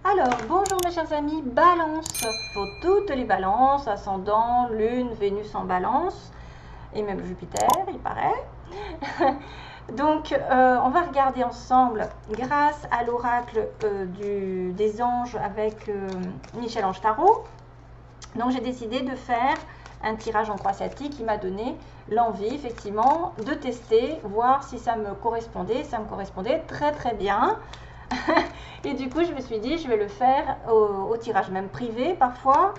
Alors, bonjour mes chers amis, balance pour toutes les balances, ascendant, lune, Vénus en balance, et même Jupiter, il paraît. Donc, on va regarder ensemble, grâce à l'oracle des anges avec Michel-Ange Tarot. Donc, j'ai décidé de faire un tirage en croix celtique qui m'a donné l'envie, effectivement, de tester, voir si ça me correspondait. Ça me correspondait très très bien. Et du coup, je me suis dit, je vais le faire au tirage même privé parfois,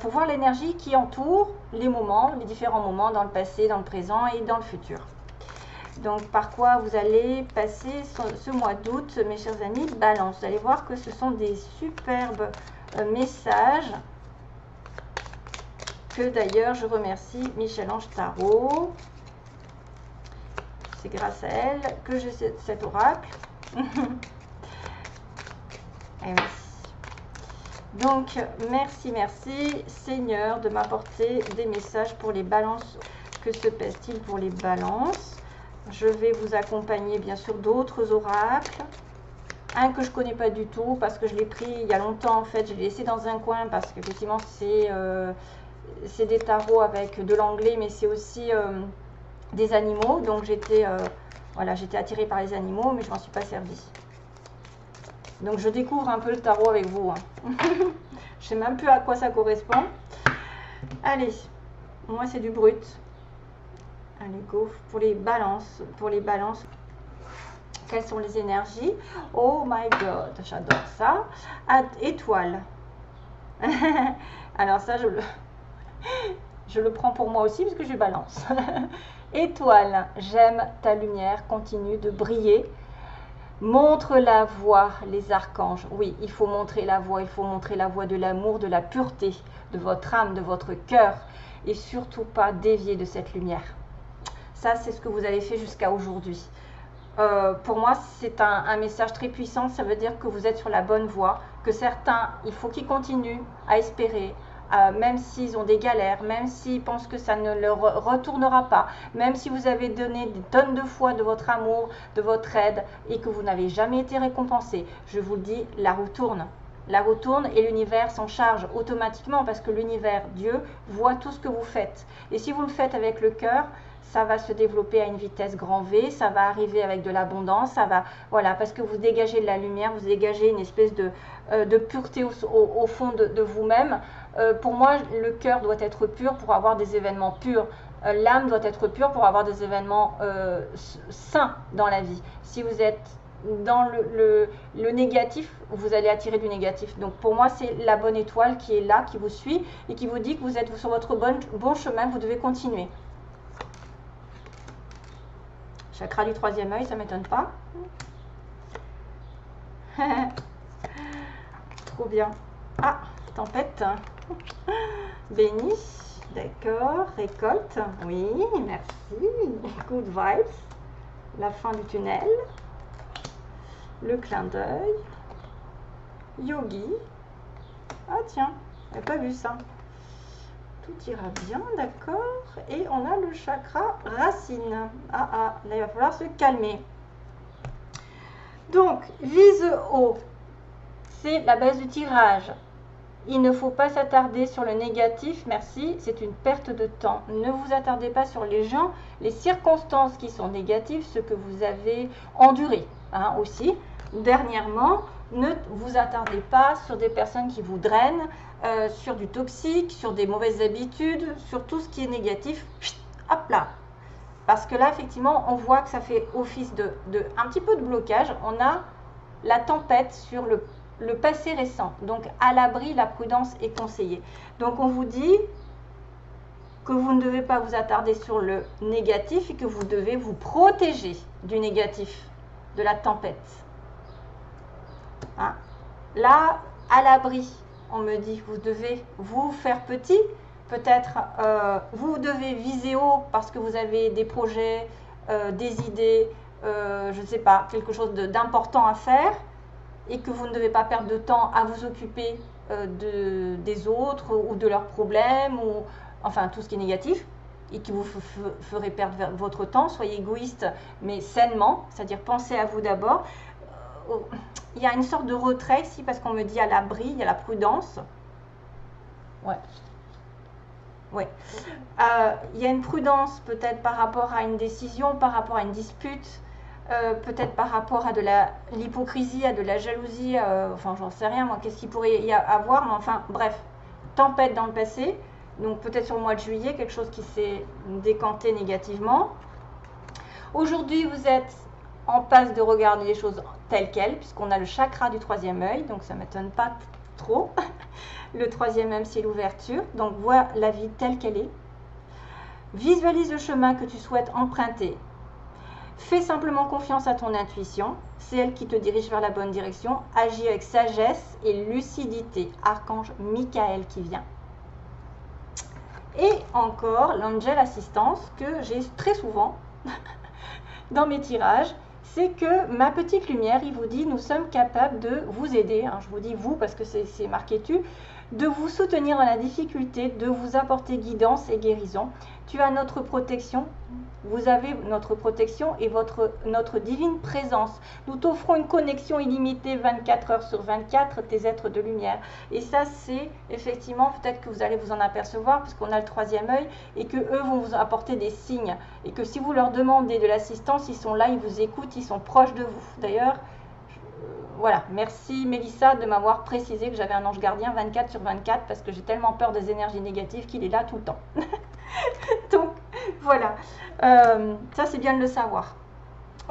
pour voir l'énergie qui entoure les moments, les différents moments dans le passé, dans le présent et dans le futur. Donc, par quoi vous allez passer ce mois d'août, mes chers amis, balance. Vous allez voir que ce sont des superbes messages, que d'ailleurs, je remercie Michel-Ange Tarot. C'est grâce à elle que j'ai cet oracle. Eh oui. Donc, merci Seigneur de m'apporter des messages pour les balances. Que se passe-t-il pour les balances? Je vais vous accompagner bien sûr d'autres oracles. Un que je ne connais pas du tout parce que je l'ai pris il y a longtemps en fait. Je l'ai laissé dans un coin parce qu'effectivement c'est des tarots avec de l'anglais, mais c'est aussi des animaux. Donc j'étais attirée par les animaux, mais je ne m'en suis pas servie. Donc je découvre un peu le tarot avec vous. Hein. Je sais même plus à quoi ça correspond. Allez, moi c'est du brut. Allez, go pour les balances. Quelles sont les énergies? Oh my god, j'adore ça. Étoile. Alors ça, je le prends pour moi aussi parce que je balance. Étoile, j'aime ta lumière, continue de briller. Montre la voie, les archanges. Oui, il faut montrer la voie, il faut montrer la voie de l'amour, de la pureté, de votre âme, de votre cœur. Et surtout pas dévier de cette lumière. Ça, c'est ce que vous avez fait jusqu'à aujourd'hui. Pour moi, c'est un message très puissant. Ça veut dire que vous êtes sur la bonne voie, que certains, il faut qu'ils continuent à espérer, même s'ils ont des galères, même s'ils pensent que ça ne leur retournera pas, même si vous avez donné des tonnes de fois de votre amour, de votre aide, et que vous n'avez jamais été récompensé. Je vous le dis, la roue tourne. La roue tourne et l'univers s'en charge automatiquement parce que l'univers, Dieu, voit tout ce que vous faites. Et si vous le faites avec le cœur, ça va se développer à une vitesse grand V, ça va arriver avec de l'abondance, ça va, voilà, parce que vous dégagez de la lumière, vous dégagez une espèce de pureté au fond de vous-même. Pour moi, le cœur doit être pur pour avoir des événements purs. L'âme doit être pure pour avoir des événements sains dans la vie. Si vous êtes dans le négatif, vous allez attirer du négatif. Donc pour moi, c'est la bonne étoile qui est là, qui vous suit et qui vous dit que vous êtes sur votre bon chemin, vous devez continuer. Chakra du troisième œil, ça ne m'étonne pas. Trop bien. Ah, tempête. Béni. D'accord. Récolte. Oui, merci. Good vibes. La fin du tunnel. Le clin d'œil. Yogi. Ah tiens, j'avais pas vu ça. Tout ira bien, d'accord. Et on a le chakra racine. Là il va falloir se calmer. Donc, vise haut. C'est la base du tirage. Il ne faut pas s'attarder sur le négatif, merci, c'est une perte de temps. Ne vous attardez pas sur les gens, les circonstances qui sont négatives, ce que vous avez enduré aussi. Dernièrement, ne vous attardez pas sur des personnes qui vous drainent, sur du toxique, sur des mauvaises habitudes, sur tout ce qui est négatif. Hop là. Parce que là, effectivement, on voit que ça fait office de un petit peu de blocage. On a la tempête sur le passé récent. Donc, à l'abri, la prudence est conseillée. Donc, on vous dit que vous ne devez pas vous attarder sur le négatif et que vous devez vous protéger du négatif, de la tempête. Là, à l'abri, on me dit, vous devez vous faire petit. Peut-être, vous devez viser haut parce que vous avez des projets, des idées, je ne sais pas, quelque chose d'important à faire et que vous ne devez pas perdre de temps à vous occuper des autres ou de leurs problèmes ou enfin tout ce qui est négatif et qui vous ferait perdre votre temps. Soyez égoïste mais sainement, c'est-à-dire pensez à vous d'abord. il y a une sorte de retrait ici parce qu'on me dit à l'abri, il y a la prudence. Ouais. Oui. Il y a une prudence peut-être par rapport à une décision, par rapport à une dispute, peut-être par rapport à de l'hypocrisie, à de la jalousie, enfin j'en sais rien moi, qu'est-ce qu'il pourrait y avoir, mais enfin bref, tempête dans le passé, donc peut-être sur le mois de juillet, quelque chose qui s'est décanté négativement. Aujourd'hui vous êtes en passe de regarder les choses telles quelles, puisqu'on a le chakra du troisième œil, donc ça ne m'étonne pas trop. Le troisième œil, c'est l'ouverture, donc vois la vie telle qu'elle est. Visualise le chemin que tu souhaites emprunter. Fais simplement confiance à ton intuition, c'est elle qui te dirige vers la bonne direction. Agis avec sagesse et lucidité. Archange Michael qui vient. Et encore, l'angel assistance que j'ai très souvent dans mes tirages, c'est que ma petite lumière, il vous dit, nous sommes capables de vous aider, hein, je vous dis vous parce que c'est marqué tu, de vous soutenir dans la difficulté, de vous apporter guidance et guérison. Tu as notre protection, vous avez notre protection et notre divine présence. Nous t'offrons une connexion illimitée 24 heures sur 24, tes êtres de lumière. Et ça, c'est effectivement, peut-être que vous allez vous en apercevoir, parce qu'on a le troisième œil, et que eux vont vous apporter des signes. Et que si vous leur demandez de l'assistance, ils sont là, ils vous écoutent, ils sont proches de vous. D'ailleurs, voilà, merci Mélissa de m'avoir précisé que j'avais un ange gardien 24 sur 24 parce que j'ai tellement peur des énergies négatives qu'il est là tout le temps. Donc voilà, ça c'est bien de le savoir.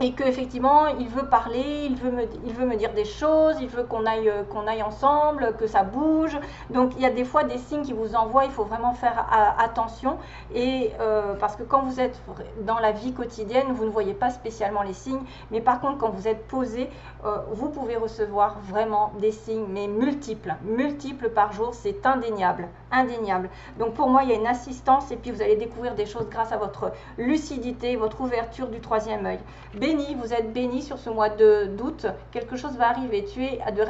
Et qu'effectivement, il veut parler, il veut me dire des choses, il veut qu'on aille ensemble, que ça bouge. Donc, il y a des fois des signes qui vous envoient, il faut vraiment faire attention. Et parce que quand vous êtes dans la vie quotidienne, vous ne voyez pas spécialement les signes. Mais par contre, quand vous êtes posé, vous pouvez recevoir vraiment des signes, mais multiples par jour. C'est indéniable, indéniable. Donc, pour moi, il y a une assistance et puis vous allez découvrir des choses grâce à votre lucidité, votre ouverture du troisième œil. Béni, vous êtes béni sur ce mois d'août, quelque chose va arriver, tu as de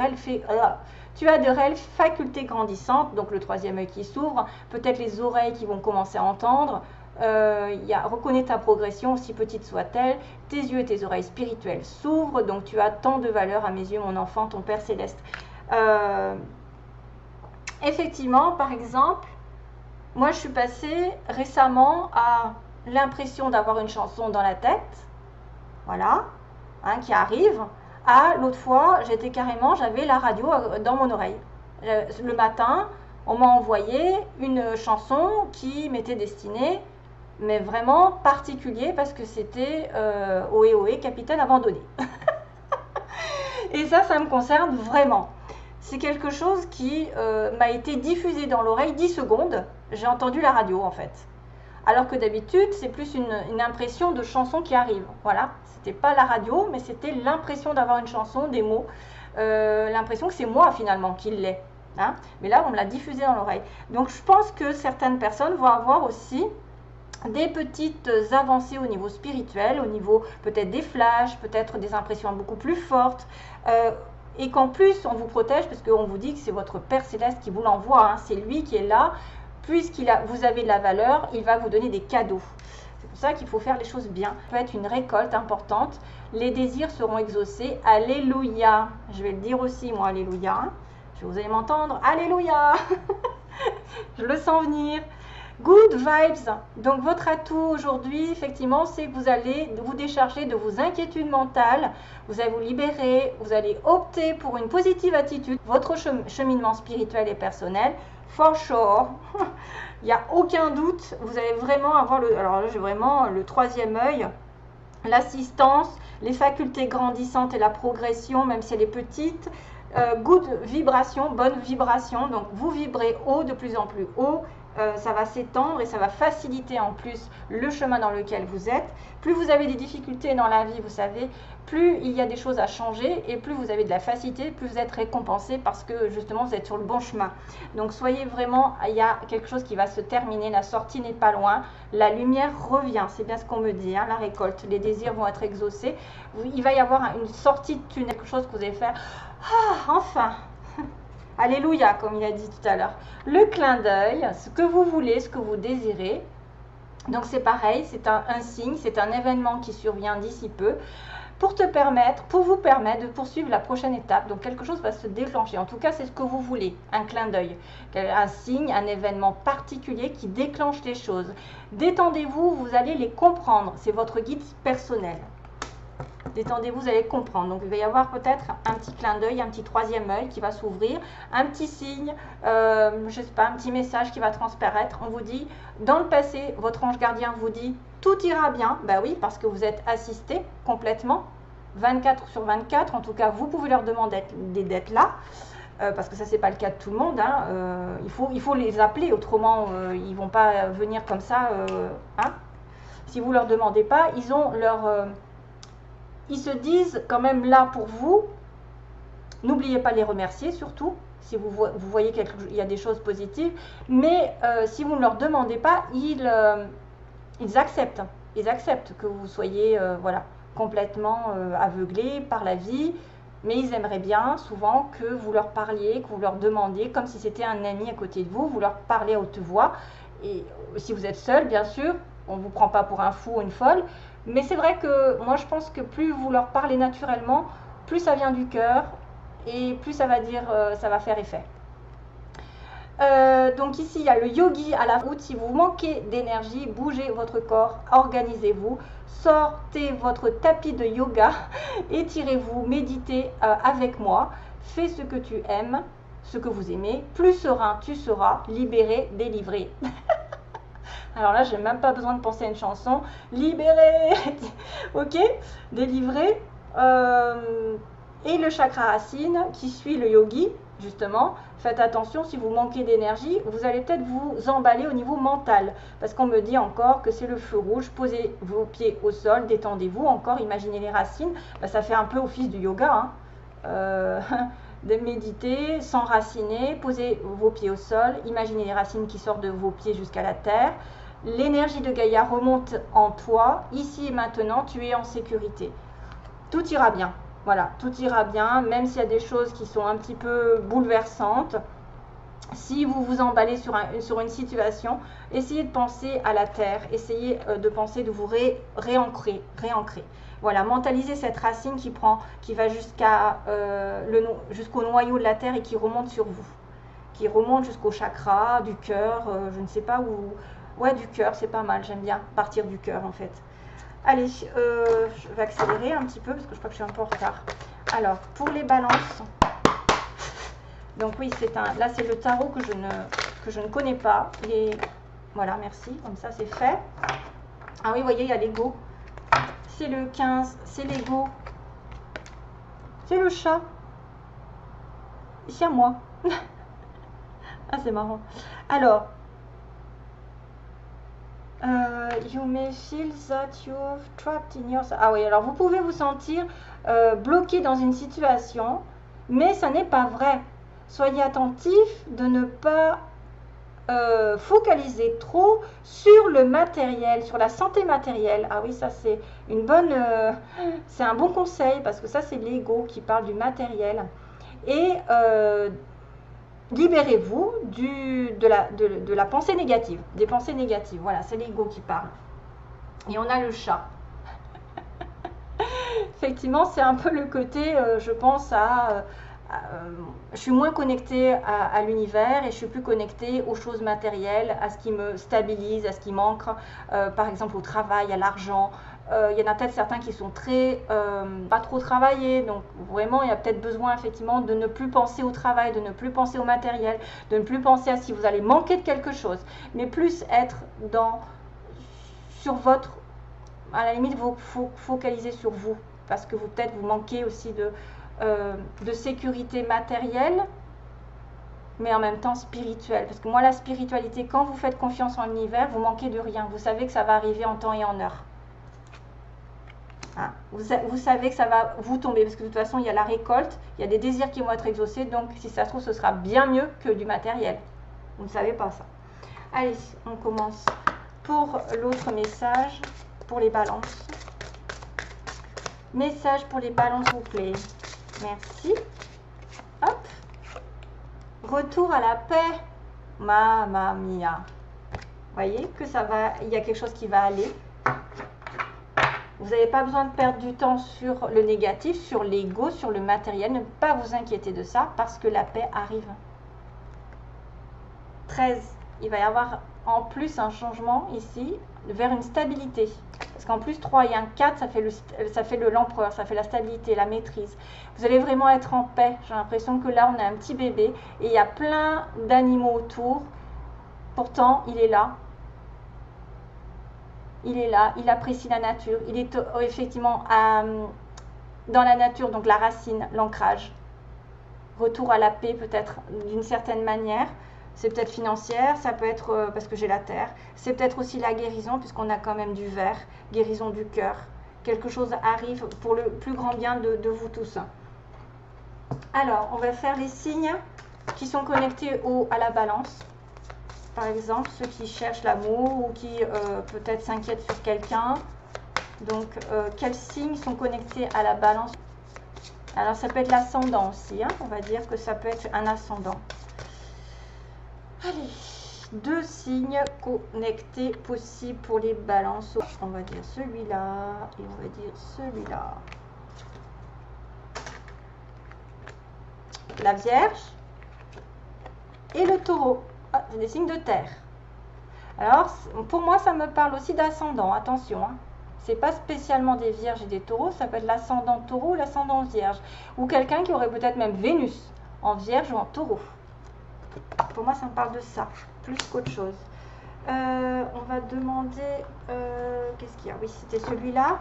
réelles facultés grandissantes, donc le troisième œil qui s'ouvre, peut-être les oreilles qui vont commencer à entendre, reconnais ta progression, aussi petite soit-elle, tes yeux et tes oreilles spirituelles s'ouvrent, donc tu as tant de valeur à mes yeux, mon enfant, ton Père Céleste. Effectivement, par exemple, moi je suis passée récemment à l'impression d'avoir une chanson dans la tête, voilà, hein, qui arrive. L'autre fois, j'avais la radio dans mon oreille. Le matin, on m'a envoyé une chanson qui m'était destinée, mais vraiment particulier parce que c'était Ohé Ohé, capitaine abandonné. Et ça me concerne vraiment. C'est quelque chose qui m'a été diffusé dans l'oreille 10 secondes. J'ai entendu la radio en fait. Alors que d'habitude, c'est plus une impression de chanson qui arrive. Voilà, c'était pas la radio, mais c'était l'impression d'avoir une chanson, des mots. L'impression que c'est moi finalement qui l'ai. Hein, mais là, on me l'a diffusé dans l'oreille. Donc, je pense que certaines personnes vont avoir aussi des petites avancées au niveau spirituel, au niveau peut-être des flashs, peut-être des impressions beaucoup plus fortes. Et qu'en plus, on vous protège parce qu'on vous dit que c'est votre Père Céleste qui vous l'envoie. Hein, c'est lui qui est là. Vous avez de la valeur, il va vous donner des cadeaux. C'est pour ça qu'il faut faire les choses bien. Ça peut être une récolte importante. Les désirs seront exaucés. Alléluia. Je vais le dire aussi, moi, Alléluia. Vous allez m'entendre. Alléluia. Je le sens venir. Good vibes. Donc, votre atout aujourd'hui, effectivement, c'est que vous allez vous décharger de vos inquiétudes mentales. Vous allez vous libérer. Vous allez opter pour une positive attitude. Votre cheminement spirituel et personnel. For sure, il n'y a aucun doute, vous allez vraiment avoir alors là j'ai vraiment le troisième œil, l'assistance, les facultés grandissantes et la progression, même si elle est petite, good vibration, bonne vibration, donc vous vibrez haut, de plus en plus haut, ça va s'étendre et ça va faciliter en plus le chemin dans lequel vous êtes. Plus vous avez des difficultés dans la vie, vous savez, plus il y a des choses à changer et plus vous avez de la facilité, plus vous êtes récompensé parce que justement vous êtes sur le bon chemin. Donc soyez vraiment, il y a quelque chose qui va se terminer, la sortie n'est pas loin, la lumière revient, c'est bien ce qu'on me dit, hein, la récolte, les désirs vont être exaucés, il va y avoir une sortie de tunnel, quelque chose que vous allez faire, enfin. Alléluia, comme il a dit tout à l'heure. Le clin d'œil, ce que vous voulez, ce que vous désirez. Donc c'est pareil, c'est un signe, c'est un événement qui survient d'ici peu. pour vous permettre de poursuivre la prochaine étape. Donc quelque chose va se déclencher. En tout cas, c'est ce que vous voulez. Un clin d'œil, un signe, un événement particulier qui déclenche les choses. Détendez-vous, vous allez les comprendre. C'est votre guide personnel. Détendez-vous, vous allez comprendre. Donc, il va y avoir peut-être un petit clin d'œil, un petit troisième œil qui va s'ouvrir, un petit signe, je ne sais pas, un petit message qui va transparaître. On vous dit, dans le passé, votre ange gardien vous dit, tout ira bien. Ben oui, parce que vous êtes assisté complètement, 24 sur 24. En tout cas, vous pouvez leur demander d'être là, parce que ça, c'est pas le cas de tout le monde. Hein. Il faut les appeler, autrement, ils ne vont pas venir comme ça. Hein. Si vous ne leur demandez pas, ils ont leur... ils se disent quand même là pour vous. N'oubliez pas de les remercier surtout, si vous voyez qu'il y a des choses positives. Mais si vous ne leur demandez pas, ils acceptent. Ils acceptent que vous soyez voilà, complètement aveuglé par la vie. Mais ils aimeraient bien souvent que vous leur parliez, que vous leur demandiez, comme si c'était un ami à côté de vous. Vous leur parlez à haute voix. Et si vous êtes seul, bien sûr, on ne vous prend pas pour un fou ou une folle. Mais c'est vrai que moi je pense que plus vous leur parlez naturellement, plus ça vient du cœur et plus ça va dire, ça va faire effet. Donc ici il y a le yogi à la route. Si vous manquez d'énergie, bougez votre corps, organisez-vous, sortez votre tapis de yoga, étirez-vous, méditez avec moi, fais ce que tu aimes, ce que vous aimez, plus serein tu seras, libéré, délivré. Alors là, j'ai même pas besoin de penser à une chanson. Libéré, ok, délivré. Et le chakra racine qui suit le yogi, justement. Faites attention, si vous manquez d'énergie, vous allez peut-être vous emballer au niveau mental. Parce qu'on me dit encore que c'est le feu rouge. Posez vos pieds au sol, détendez-vous. Encore, imaginez les racines. Ben, ça fait un peu office du yoga. Hein. De méditer, s'enraciner, posez vos pieds au sol. Imaginez les racines qui sortent de vos pieds jusqu'à la terre. L'énergie de Gaïa remonte en toi. Ici et maintenant, tu es en sécurité. Tout ira bien. Voilà, tout ira bien, même s'il y a des choses qui sont un petit peu bouleversantes. Si vous vous emballez sur une situation, essayez de penser à la terre. Essayez de penser de vous réancrer. Voilà, mentalisez cette racine qui va jusqu'au noyau de la terre et qui remonte sur vous. Qui remonte jusqu'au chakra, du cœur, je ne sais pas où... Ouais, du cœur, c'est pas mal, j'aime bien partir du cœur en fait. Allez, je vais accélérer un petit peu parce que je crois que je suis un peu en retard. Alors, pour les balances, donc oui, là c'est le tarot que je ne connais pas. Voilà, merci, comme ça c'est fait. Ah oui, vous voyez, il y a l'ego. C'est le 15, c'est l'ego. C'est le chat. C'est à moi. Ah, c'est marrant. Alors, you may feel that you're trapped in your... Ah oui, alors vous pouvez vous sentir bloqué dans une situation, mais ça n'est pas vrai. Soyez attentif de ne pas focaliser trop sur le matériel, sur la santé matérielle. Ah oui, ça c'est une bonne... c'est un bon conseil, parce que ça c'est l'ego qui parle du matériel. Et... libérez-vous de la pensée négative, des pensées négatives. Voilà, c'est l'ego qui parle. Et on a le chat. Effectivement, c'est un peu le côté, je pense je suis moins connectée à l'univers et je suis plus connectée aux choses matérielles, à ce qui me stabilise, à ce qui m'ancre, par exemple au travail, à l'argent. Il y en a peut-être certains qui sont pas trop travaillés, donc vraiment il y a peut-être besoin effectivement de ne plus penser au travail, de ne plus penser au matériel, de ne plus penser à si vous allez manquer de quelque chose, mais plus être à la limite vous focaliser sur vous, parce que peut-être vous manquez aussi de sécurité matérielle, mais en même temps spirituelle, parce que moi la spiritualité, quand vous faites confiance en l'univers, vous manquez de rien, vous savez que ça va arriver en temps et en heure. Ah, vous savez que ça va vous tomber, parce que de toute façon il y a la récolte, il y a des désirs qui vont être exaucés, donc si ça se trouve ce sera bien mieux que du matériel. Vous ne savez pas ça. Allez, on commence pour l'autre message, pour les balances. Message pour les balances, s'il vous plaît. Merci. Hop. Retour à la paix. Mamma mia. Voyez que ça va, il y a quelque chose qui va aller. Vous n'avez pas besoin de perdre du temps sur le négatif, sur l'ego, sur le matériel. Ne pas vous inquiéter de ça parce que la paix arrive. 13. Il va y avoir en plus un changement ici vers une stabilité. Parce qu'en plus 3 et un 4, ça fait l'empereur, ça fait la stabilité, la maîtrise. Vous allez vraiment être en paix. J'ai l'impression que là, on a un petit bébé et il y a plein d'animaux autour. Pourtant, il est là. Il est là, il apprécie la nature. Il est effectivement dans la nature, donc la racine, l'ancrage. Retour à la paix peut-être d'une certaine manière. C'est peut-être financière, ça peut être parce que j'ai la terre. C'est peut-être aussi la guérison puisqu'on a quand même du verre, guérison du cœur. Quelque chose arrive pour le plus grand bien de vous tous. Alors, on va faire les signes qui sont connectés à la balance. Par exemple, ceux qui cherchent l'amour ou qui peut-être s'inquiètent sur quelqu'un. Donc, quels signes sont connectés à la balance? Alors, ça peut être l'ascendant aussi. Hein. On va dire que ça peut être un ascendant. Allez, 2 signes connectés possibles pour les balances. On va dire celui-là et on va dire celui-là. La Vierge et le Taureau. Ah, c'est des signes de terre. Alors, pour moi, ça me parle aussi d'ascendant. Attention, hein. C'est pas spécialement des Vierges et des Taureaux. Ça peut être l'ascendant Taureau ou l'ascendant Vierge. Ou quelqu'un qui aurait peut-être même Vénus en Vierge ou en Taureau. Pour moi, ça me parle de ça, plus qu'autre chose. On va demander... qu'est-ce qu'il y a? Oui, c'était celui-là.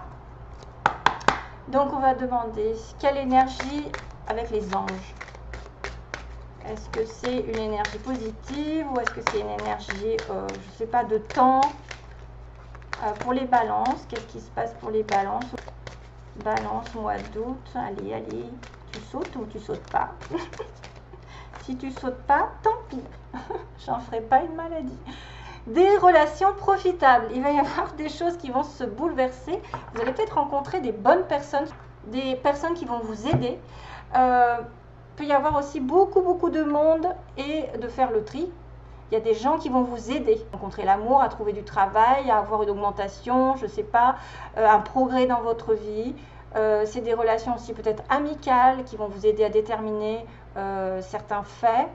Donc, on va demander quelle énergie avec les anges. Est-ce que c'est une énergie positive ou est-ce que c'est une énergie, je ne sais pas, de temps pour les balances? Qu'est-ce qui se passe pour les balances? Balance, mois d'août. Allez, allez. Tu sautes ou tu sautes pas? Si tu sautes pas, tant pis. J'en ferai pas une maladie. Des relations profitables. Il va y avoir des choses qui vont se bouleverser. Vous allez peut-être rencontrer des bonnes personnes, des personnes qui vont vous aider. Peut y avoir aussi beaucoup de monde et de faire le tri. Il y a des gens qui vont vous aider à rencontrer l'amour, à trouver du travail, à avoir une augmentation, je ne sais pas, un progrès dans votre vie. C'est des relations aussi peut-être amicales qui vont vous aider à déterminer certains faits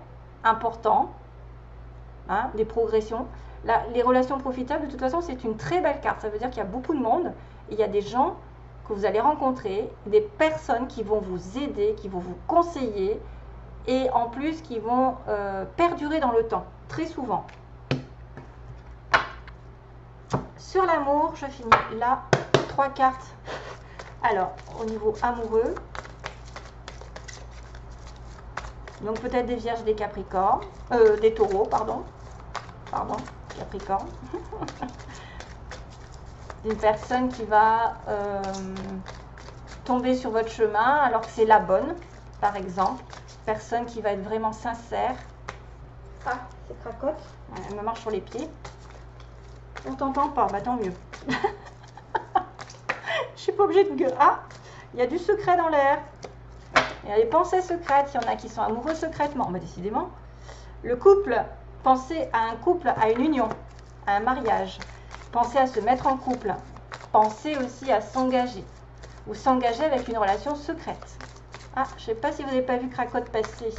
importants, hein, des progressions. Là, les relations profitables, de toute façon, c'est une très belle carte. Ça veut dire qu'il y a beaucoup de monde et il y a des gens que vous allez rencontrer, des personnes qui vont vous aider, qui vont vous conseiller et en plus qui vont perdurer dans le temps, très souvent. Sur l'amour, je finis là, 3 cartes. Alors, au niveau amoureux, donc peut-être des Vierges, des Capricornes, des Taureaux, pardon, Capricorne. Une personne qui va tomber sur votre chemin alors que c'est la bonne, par exemple. Personne qui va être vraiment sincère. Ah, c'est cracotte. Elle me marche sur les pieds. On t'entend pas, bah tant mieux. Je suis pas obligée de gueuler. Ah, il y a du secret dans l'air. Il y a des pensées secrètes. Il y en a qui sont amoureux secrètement. Bah décidément. Le couple, pensez à un couple, à une union, à un mariage. Pensez à se mettre en couple. Pensez aussi à s'engager. Ou s'engager avec une relation secrète. Ah, je ne sais pas si vous n'avez pas vu Cracotte passer.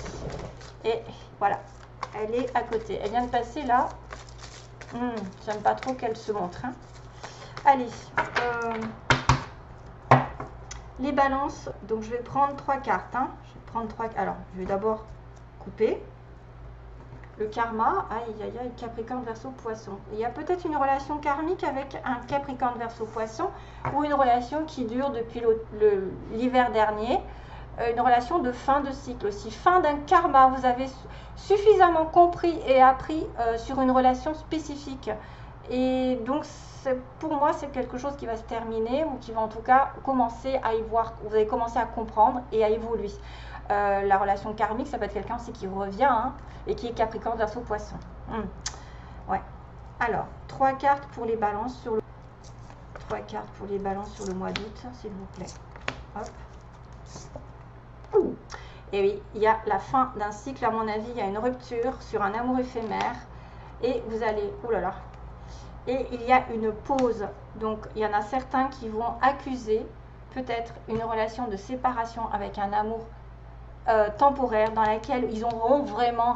Et voilà, elle est à côté. Elle vient de passer là. J'aime pas trop qu'elle se montre. Hein. Allez. Les balances. Donc je vais prendre 3 cartes. Hein. Je vais prendre 3. Alors, je vais d'abord couper. Le karma, aïe aïe aïe, Capricorne, Verseau, Poisson. Il y a peut-être une relation karmique avec un Capricorne, Verseau, Poisson ou une relation qui dure depuis l'hiver dernier. Une relation de fin de cycle aussi, fin d'un karma. Vous avez suffisamment compris et appris sur une relation spécifique. Et donc, pour moi, c'est quelque chose qui va se terminer ou qui va en tout cas commencer à y voir. Vous allez commencer à comprendre et à évoluer. La relation karmique, ça peut être quelqu'un aussi qui revient hein, et qui est Capricorne, Verseau, Poisson. Ouais. Alors, 3 cartes pour les balances sur le 3 cartes pour les balances sur le mois d'août, s'il vous plaît. Hop. Et oui, il y a la fin d'un cycle, à mon avis, il y a une rupture sur un amour éphémère. Et vous allez, oh là là, et il y a une pause. Donc il y en a certains qui vont accuser peut-être une relation de séparation avec un amour temporaire dans laquelle ils auront vraiment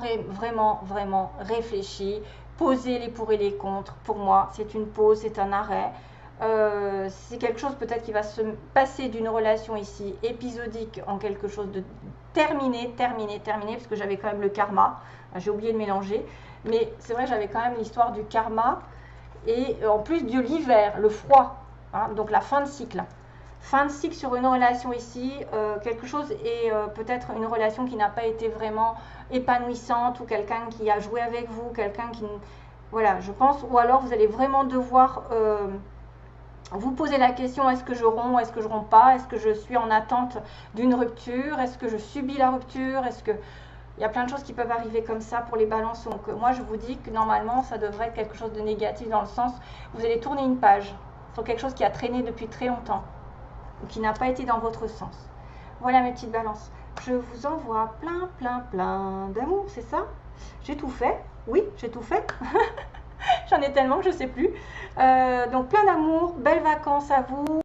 réfléchi, posé les pour et les contre. Pour moi, c'est une pause, c'est un arrêt. C'est quelque chose peut-être qui va se passer d'une relation ici épisodique en quelque chose de terminé, parce que j'avais quand même le karma. J'ai oublié de mélanger, mais c'est vrai que j'avais quand même l'histoire du karma et en plus de l'hiver, le froid, hein, donc la fin de cycle. Fin de cycle sur une relation ici, quelque chose et peut-être une relation qui n'a pas été vraiment épanouissante ou quelqu'un qui a joué avec vous, quelqu'un qui... Voilà, je pense, ou alors vous allez vraiment devoir vous poser la question, est-ce que je romps, est-ce que je romps pas, est-ce que je suis en attente d'une rupture, est-ce que je subis la rupture, est-ce que... Il y a plein de choses qui peuvent arriver comme ça pour les balances. Donc moi je vous dis que normalement ça devrait être quelque chose de négatif dans le sens où vous allez tourner une page sur quelque chose qui a traîné depuis très longtemps ou qui n'a pas été dans votre sens. Voilà mes petites balances. Je vous envoie plein d'amour, c'est ça? J'ai tout fait. Oui, j'ai tout fait. J'en ai tellement que je ne sais plus. Donc plein d'amour, belles vacances à vous.